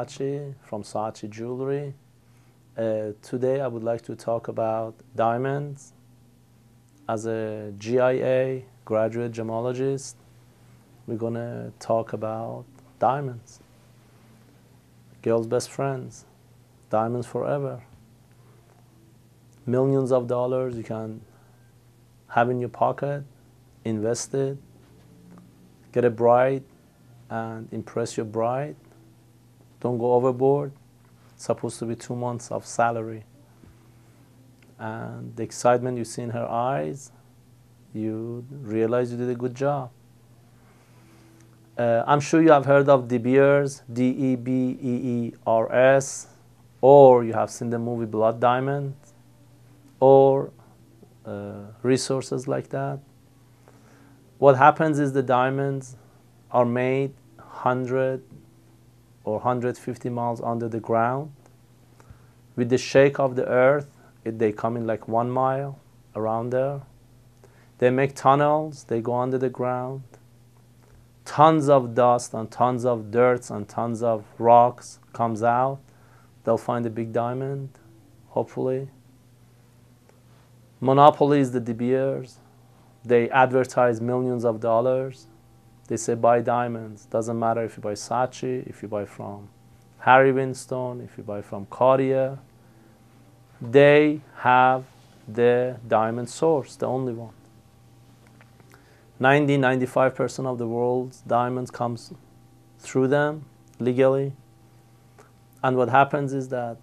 Saatchi from Saatchi Jewelry. Today I would like to talk about diamonds. As a GIA, graduate gemologist, we're going to talk about diamonds. Girls' best friends, diamonds forever. Millions of dollars you can have in your pocket, invest it, get a bride and impress your bride. Don't go overboard. It's supposed to be 2 months of salary. And the excitement you see in her eyes, you realize you did a good job. I'm sure you have heard of De Beers, D-E-B-E-E-R-S, or you have seen the movie Blood Diamond, or resources like that. What happens is the diamonds are made 100 or 150 miles under the ground. With the shake of the earth, they come in like 1 mile around there. They make tunnels, they go under the ground. Tons of dust and tons of dirt and tons of rocks comes out. They'll find a big diamond, hopefully. Monopoly is the De Beers. They advertise millions of dollars. They say buy diamonds. Doesn't matter if you buy Saatchi, if you buy from Harry Winston, if you buy from Cartier. They have the diamond source, the only one. 90–95% of the world's diamonds comes through them legally. And what happens is that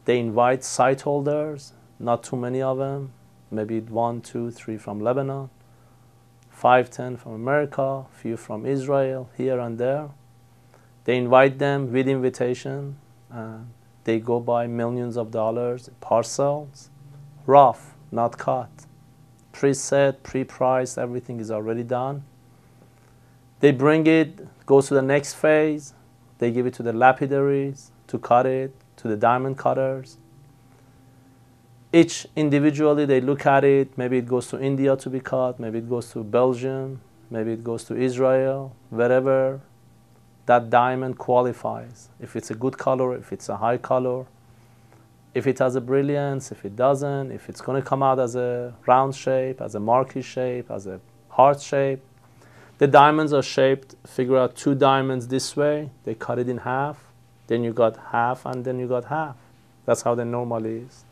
they invite site holders, not too many of them, maybe 1, 2, 3 from Lebanon, 5, 10 from America, few from Israel, here and there. They invite them with invitation, and they go buy millions of dollars, parcels, rough, not cut. Pre-set, pre-priced, everything is already done. They bring it, goes to the next phase. They give it to the lapidaries to cut it, to the diamond cutters. Each individually, they look at it. Maybe it goes to India to be cut. Maybe it goes to Belgium. Maybe it goes to Israel, wherever that diamond qualifies. If it's a good color, if it's a high color, if it has a brilliance, if it doesn't, if it's going to come out as a round shape, as a marquee shape, as a heart shape. The diamonds are shaped, figure out 2 diamonds this way, they cut it in half, then you got half, and then you got half. That's how they normally is.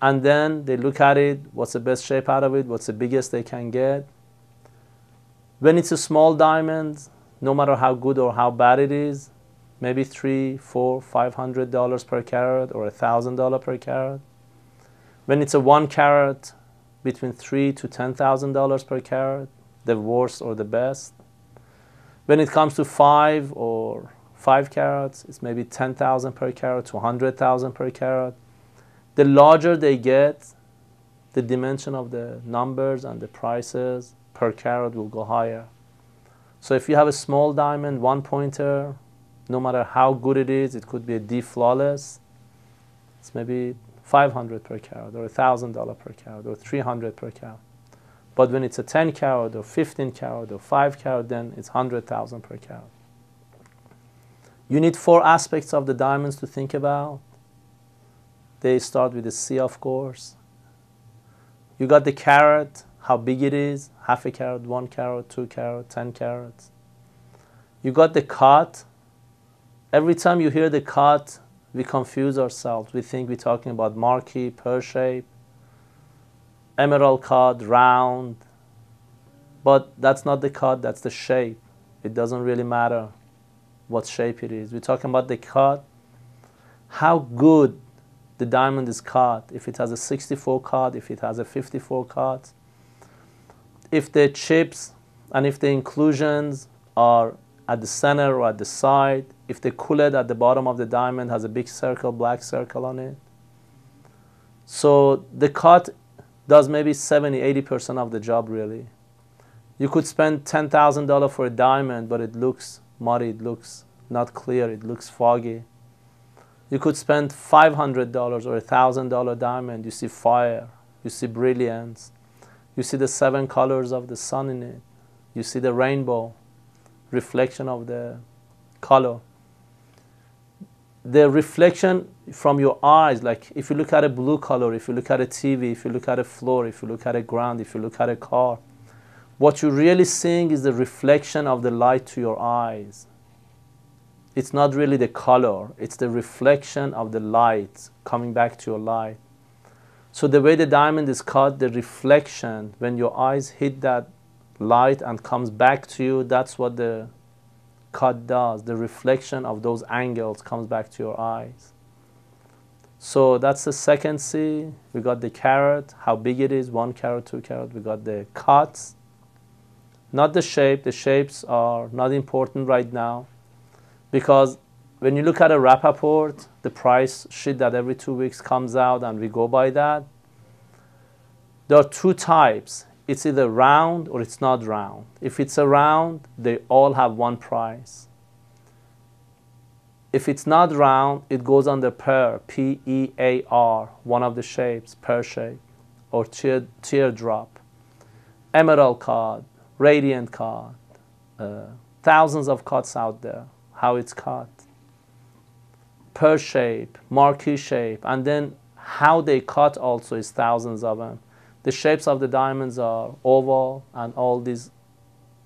And then they look at it, what's the best shape out of it, what's the biggest they can get. When it's a small diamond, no matter how good or how bad it is, maybe $300, $400, $500 per carat or $1,000 per carat. When it's a 1 carat, between $3,000 to $10,000 per carat, the worst or the best. When it comes to 5 or 5 carats, it's maybe $10,000 per carat to $100,000 per carat. The larger they get, the dimension of the numbers and the prices per carat will go higher. So if you have a small diamond, 1-pointer, no matter how good it is, it could be a D flawless, it's maybe $500 per carat or $1,000 per carat or $300 per carat. But when it's a 10 carat or 15 carat or 5 carat, then it's $100,000 per carat. You need 4 aspects of the diamonds to think about. They start with the C, of course. You got the carat, how big it is, half a carat, 1 carat, 2 carat, 10 carats. You got the cut. Every time you hear the cut, we confuse ourselves. We think we're talking about marquee, pear shape, emerald cut, round. But that's not the cut, that's the shape. It doesn't really matter what shape it is. We're talking about the cut, how good the diamond is cut. If it has a 64 cut, if it has a 54 cut, if the chips and if the inclusions are at the center or at the side, if the cullet at the bottom of the diamond has a big circle, black circle on it. So the cut does maybe 70–80% of the job really. You could spend $10,000 for a diamond, but it looks muddy, it looks not clear, it looks foggy. You could spend $500 or $1,000 diamond, you see fire, you see brilliance, you see the 7 colors of the sun in it, you see the rainbow, reflection of the color. the reflection from your eyes, like if you look at a blue color, if you look at a TV, if you look at a floor, if you look at a ground, if you look at a car, what you're really seeing is the reflection of the light to your eyes. It's not really the color, it's the reflection of the light coming back to your light. So the way the diamond is cut, the reflection, when your eyes hit that light and comes back to you, that's what the cut does. The reflection of those angles comes back to your eyes. So that's the second C. We got the carat, how big it is, 1 carat, 2 carat. We got the cuts, not the shape. The shapes are not important right now, because when you look at a Rappaport, the price sheet that every 2 weeks comes out and we go by that, there are 2 types. It's either round or it's not round. If it's a round, they all have one price. If it's not round, it goes under pear, P-E-A-R, one of the shapes, pear shape, or teardrop, emerald cut, radiant cut, thousands of cuts out there, how it's cut, pear shape, marquee shape, and then how they cut also is thousands of them. The shapes of the diamonds are oval and all these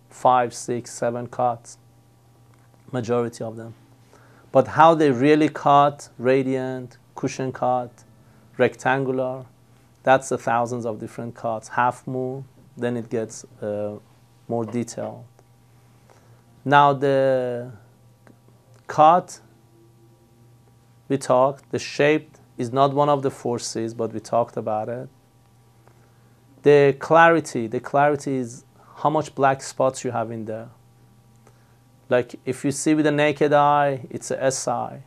5, 6, 7 cuts, majority of them. But how they really cut, radiant, cushion cut, rectangular, that's the thousands of different cuts. Half moon, then it gets more detailed. Now the cut, we talked, the shape is not one of the 4 C's, but we talked about it. The clarity is how much black spots you have in there. Like if you see with the naked eye, it's a SI.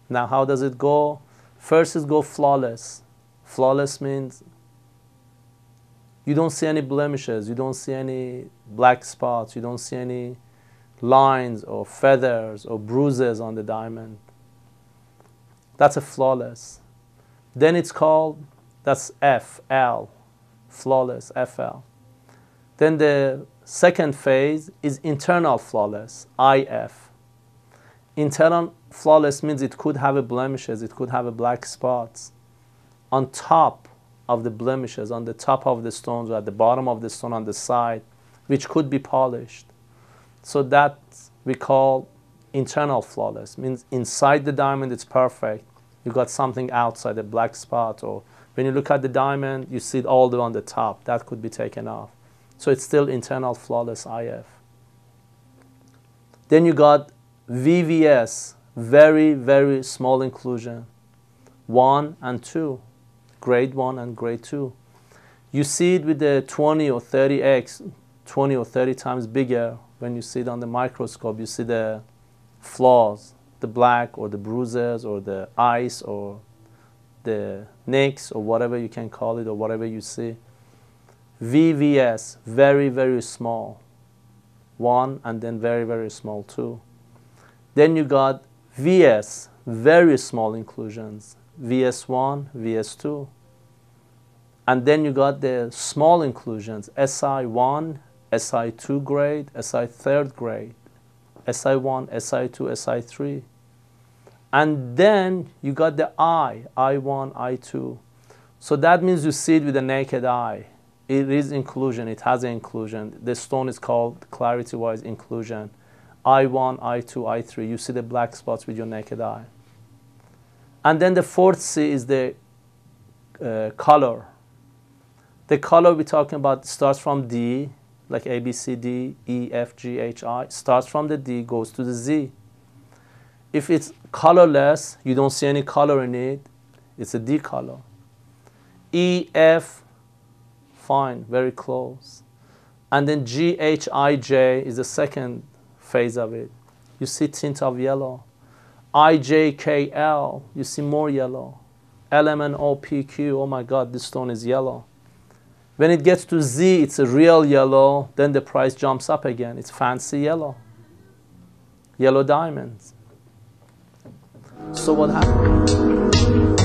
Now how does it go? First is go flawless. Flawless means you don't see any blemishes, you don't see any black spots, you don't see any lines or feathers or bruises on the diamond. That's a flawless. Then it's called, that's FL. Flawless, FL. Then the second phase is internal flawless, IF. Internal flawless means it could have a blemishes, it could have a black spots on top of the blemishes, on the top of the stones, or at the bottom of the stone on the side, which could be polished. So that we call internal flawless, means inside the diamond it's perfect. You got something outside, a black spot, or when you look at the diamond, you see it all the way on the top. That could be taken off. So it's still internal flawless, IF. Then you got VVS, very, very small inclusion, 1 and 2, grade 1 and grade 2. You see it with the 20 or 30x, 20 or 30 times bigger. When you see it on the microscope, you see the flaws, the black or the bruises or the ice or the nicks or whatever you can call it or whatever you see. VVS, very, very small, 1, and then very, very small 2. Then you got VS, very small inclusions, VS1, VS2. And then you got the small inclusions, SI1, SI2 grade, SI 3rd grade, SI1, SI2, SI3. And then you got the I1, I2. So that means you see it with the naked eye. It is inclusion, it has an inclusion. The stone is called clarity-wise inclusion. I1, I2, I3. You see the black spots with your naked eye. And then the 4th C is the color. The color we're talking about starts from D, like A, B, C, D, E, F, G, H, I. Starts from the D, goes to the Z. If it's colorless, you don't see any color in it, it's a D color. E, F, fine, very close. And then G, H, I, J is the second phase of it. You see tint of yellow. I, J, K, L, you see more yellow. L, M, N, O, P, Q, oh my God, this stone is yellow. When it gets to Z, it's a real yellow, then the price jumps up again. It's fancy yellow. Yellow diamonds. So what happened?